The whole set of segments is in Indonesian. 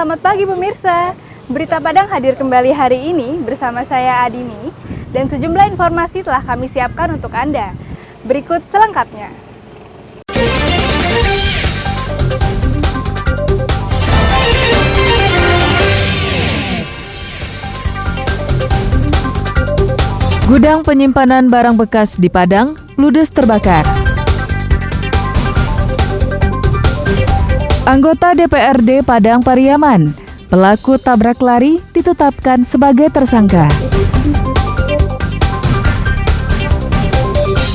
Selamat pagi pemirsa. Berita Padang hadir kembali hari ini bersama saya Adini dan sejumlah informasi telah kami siapkan untuk Anda. Berikut selengkapnya. Gudang penyimpanan barang bekas di Padang ludes terbakar. Anggota DPRD Padang Pariaman, pelaku tabrak lari ditetapkan sebagai tersangka.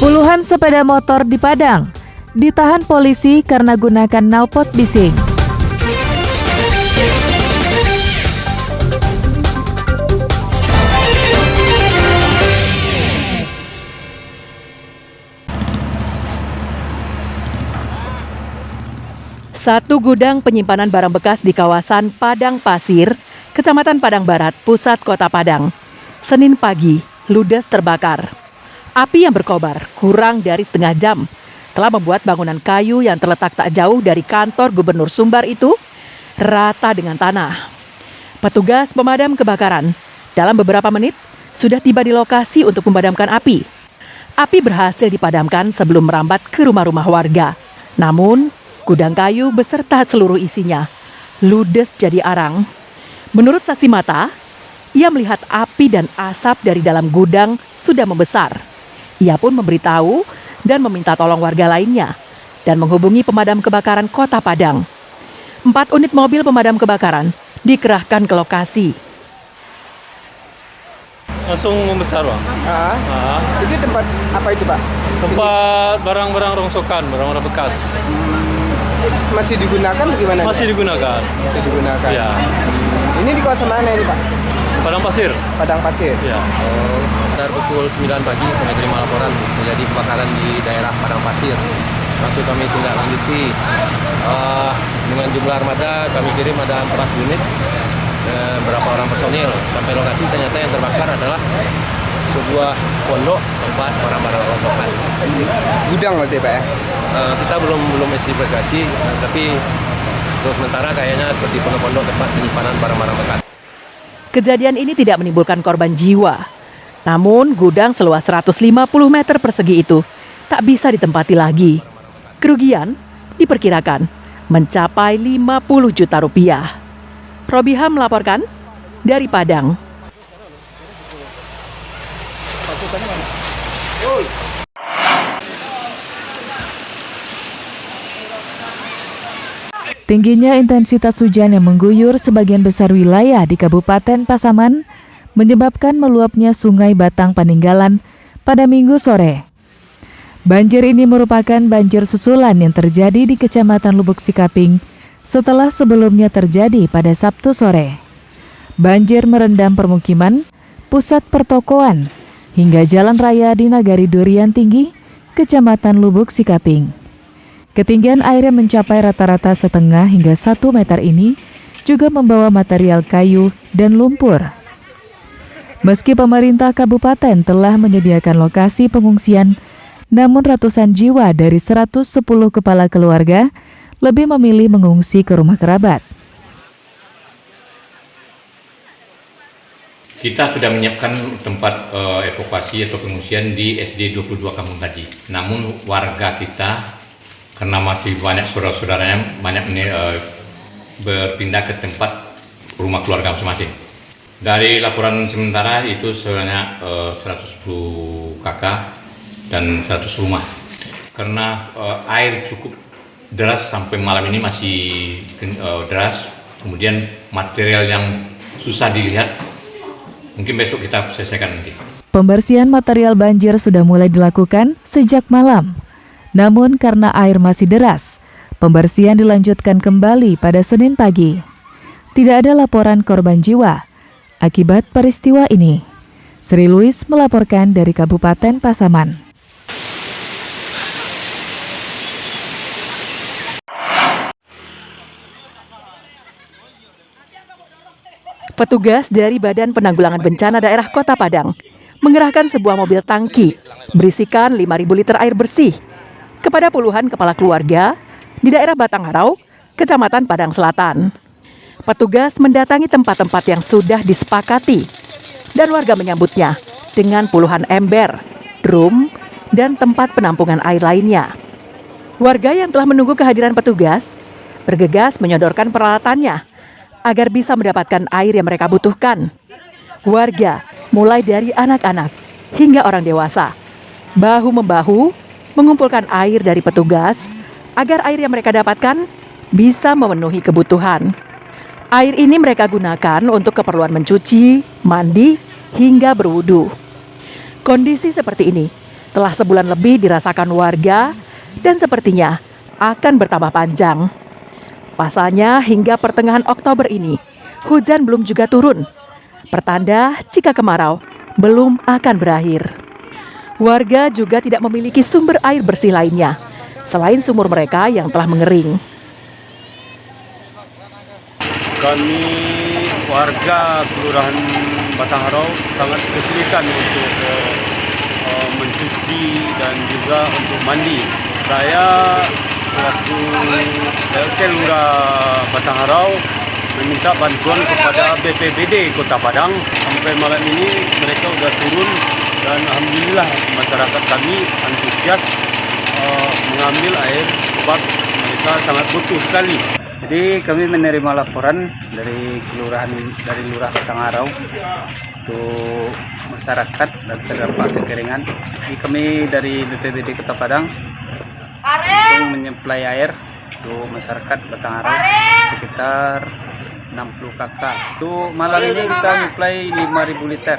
Puluhan sepeda motor di Padang ditahan polisi karena gunakan knalpot bising. Satu gudang penyimpanan barang bekas di kawasan Padang Pasir, Kecamatan Padang Barat, Pusat Kota Padang, Senin pagi ludes terbakar. Api yang berkobar kurang dari setengah jam telah membuat bangunan kayu yang terletak tak jauh dari kantor Gubernur Sumbar itu rata dengan tanah. Petugas pemadam kebakaran dalam beberapa menit sudah tiba di lokasi untuk memadamkan api. Api berhasil dipadamkan sebelum merambat ke rumah-rumah warga. Namun, gudang kayu beserta seluruh isinya ludes jadi arang. Menurut saksi mata, ia melihat api dan asap dari dalam gudang sudah membesar. Ia pun memberitahu dan meminta tolong warga lainnya dan menghubungi pemadam kebakaran Kota Padang. 4 unit mobil pemadam kebakaran dikerahkan ke lokasi. Langsung membesar, Bang. Itu tempat apa itu, Pak? Tempat barang-barang rongsokan, barang-barang bekas. Masih digunakan bagaimana? Masih digunakan. Masih digunakan. Ya. Ini di kawasan mana ini, Pak? Padang Pasir. Padang Pasir. Ya. Sekitar pukul 9 pagi kami terima laporan terjadi kebakaran di daerah Padang Pasir. Langsung kami tindak lanjuti dengan jumlah armada kami kirim ada 4 unit berapa orang personil sampai lokasi. Ternyata yang terbakar adalah sebuah pondok tempat barang-barang rongsokan. Gudang berarti, Pak ya? Kita belum investigasi, tapi untuk sementara kayaknya seperti pondok-pondok tempat penyimpanan barang-barang bekas. Kejadian ini tidak menimbulkan korban jiwa. Namun, gudang seluas 150 meter persegi itu tak bisa ditempati lagi. Kerugian diperkirakan mencapai 50 juta rupiah. Robiha melaporkan dari Padang. Tingginya intensitas hujan yang mengguyur sebagian besar wilayah di Kabupaten Pasaman menyebabkan meluapnya Sungai Batang Paninggalan pada Minggu sore. Banjir ini merupakan banjir susulan yang terjadi di Kecamatan Lubuk Sikaping setelah sebelumnya terjadi pada Sabtu sore. Banjir merendam permukiman, pusat pertokoan, hingga jalan raya di Nagari Durian Tinggi, Kecamatan Lubuk Sikaping. Ketinggian air yang mencapai rata-rata setengah hingga 1 meter ini juga membawa material kayu dan lumpur. Meski pemerintah kabupaten telah menyediakan lokasi pengungsian, namun ratusan jiwa dari 110 kepala keluarga lebih memilih mengungsi ke rumah kerabat. Kita sudah menyiapkan tempat evakuasi atau pengungsian di SD 22 Kampung Haji. Namun warga kita karena masih banyak saudara-saudaranya berpindah ke tempat rumah keluarga masing-masing. Dari laporan sementara itu sebanyak 110 kakak dan 100 rumah. Karena air cukup deras sampai malam ini masih deras, kemudian material yang susah dilihat, mungkin besok kita selesaikan nanti. Pembersihan material banjir sudah mulai dilakukan sejak malam. Namun karena air masih deras, pembersihan dilanjutkan kembali pada Senin pagi. Tidak ada laporan korban jiwa akibat peristiwa ini. Sri Luis melaporkan dari Kabupaten Pasaman. Petugas dari Badan Penanggulangan Bencana Daerah Kota Padang mengerahkan sebuah mobil tangki berisikan 5.000 liter air bersih kepada puluhan kepala keluarga di daerah Batangharau, Kecamatan Padang Selatan. Petugas mendatangi tempat-tempat yang sudah disepakati dan warga menyambutnya dengan puluhan ember, drum, dan tempat penampungan air lainnya. Warga yang telah menunggu kehadiran petugas bergegas menyodorkan peralatannya agar bisa mendapatkan air yang mereka butuhkan. Warga, mulai dari anak-anak hingga orang dewasa, bahu-membahu mengumpulkan air dari petugas agar air yang mereka dapatkan bisa memenuhi kebutuhan. Air ini mereka gunakan untuk keperluan mencuci, mandi, hingga berwudu. Kondisi seperti ini telah sebulan lebih dirasakan warga dan sepertinya akan bertambah panjang. Pasalnya hingga pertengahan Oktober ini, hujan belum juga turun. Pertanda jika kemarau belum akan berakhir. Warga juga tidak memiliki sumber air bersih lainnya, selain sumur mereka yang telah mengering. Kami warga Kelurahan Batang Harau sangat kesulitan untuk mencuci dan juga untuk mandi. Saya selaku PLT Lurah Batang Harau meminta bantuan kepada BPBD Kota Padang. Sampai malam ini mereka sudah turun dan alhamdulillah masyarakat kami antusias mengambil air sebab mereka sangat butuh sekali. Jadi kami menerima laporan dari Lurah Batang Harau untuk masyarakat dan terdampak kekeringan. Jadi kami dari BPBD Kota Padang langsung menyuplai air untuk masyarakat Batang Harau sekitar 60 kakak. Untuk malam ini kita menyuplai 5.000 liter.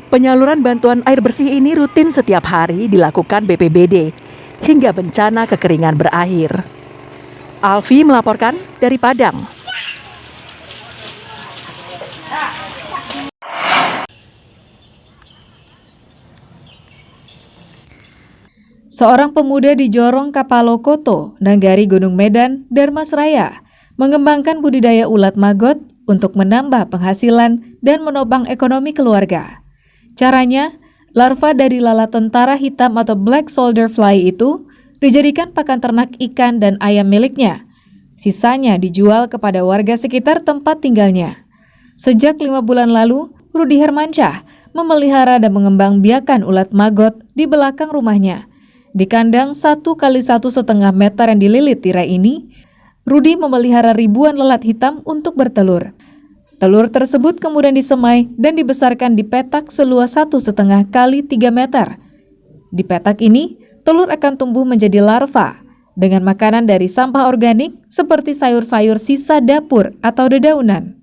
Penyaluran bantuan air bersih ini rutin setiap hari dilakukan BPBD hingga bencana kekeringan berakhir. Alfi melaporkan dari Padang. Seorang pemuda di Jorong Kapalokoto, Nagari Gunung Medan, Darmasraya, mengembangkan budidaya ulat maggot untuk menambah penghasilan dan menopang ekonomi keluarga. Caranya, larva dari lalat tentara hitam atau black soldier fly itu dijadikan pakan ternak ikan dan ayam miliknya. Sisanya dijual kepada warga sekitar tempat tinggalnya. Sejak 5 bulan lalu, Rudi Hermansyah memelihara dan mengembangbiakan ulat maggot di belakang rumahnya. Di kandang 1x1,5 meter yang dililit tirai ini, Rudi memelihara ribuan lalat hitam untuk bertelur. Telur tersebut kemudian disemai dan dibesarkan di petak seluas 1,5 kali 3 meter. Di petak ini, telur akan tumbuh menjadi larva dengan makanan dari sampah organik seperti sayur-sayur sisa dapur atau dedaunan.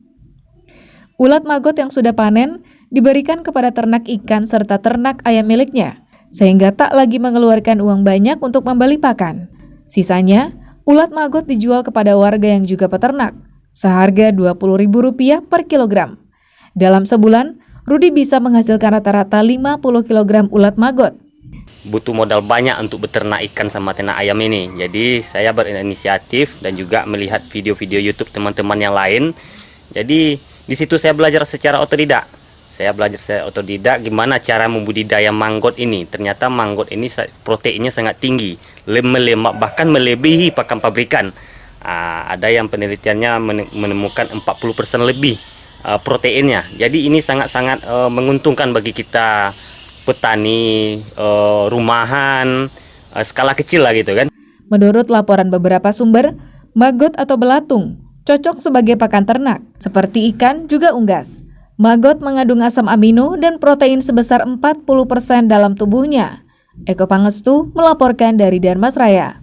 Ulat maggot yang sudah panen diberikan kepada ternak ikan serta ternak ayam miliknya, sehingga tak lagi mengeluarkan uang banyak untuk membeli pakan. Sisanya, ulat maggot dijual kepada warga yang juga peternak, seharga Rp20.000 per kilogram. Dalam sebulan, Rudi bisa menghasilkan rata-rata 50 kilogram ulat maggot. Butuh modal banyak untuk beternak ikan sama ternak ayam ini. Jadi saya berinisiatif dan juga melihat video-video YouTube teman-teman yang lain. Jadi di situ saya belajar secara otodidak. Gimana cara membudidaya manggot ini. Ternyata manggot ini proteinnya sangat tinggi, lemak bahkan melebihi pakan pabrikan. Ada yang penelitiannya menemukan 40% lebih proteinnya. Jadi ini sangat-sangat menguntungkan bagi kita petani rumahan skala kecil lah gitu kan. Menurut laporan beberapa sumber, maggot atau belatung cocok sebagai pakan ternak, seperti ikan juga unggas. Maggot mengandung asam amino dan protein sebesar 40% dalam tubuhnya. Eko Pangestu melaporkan dari Darmasraya.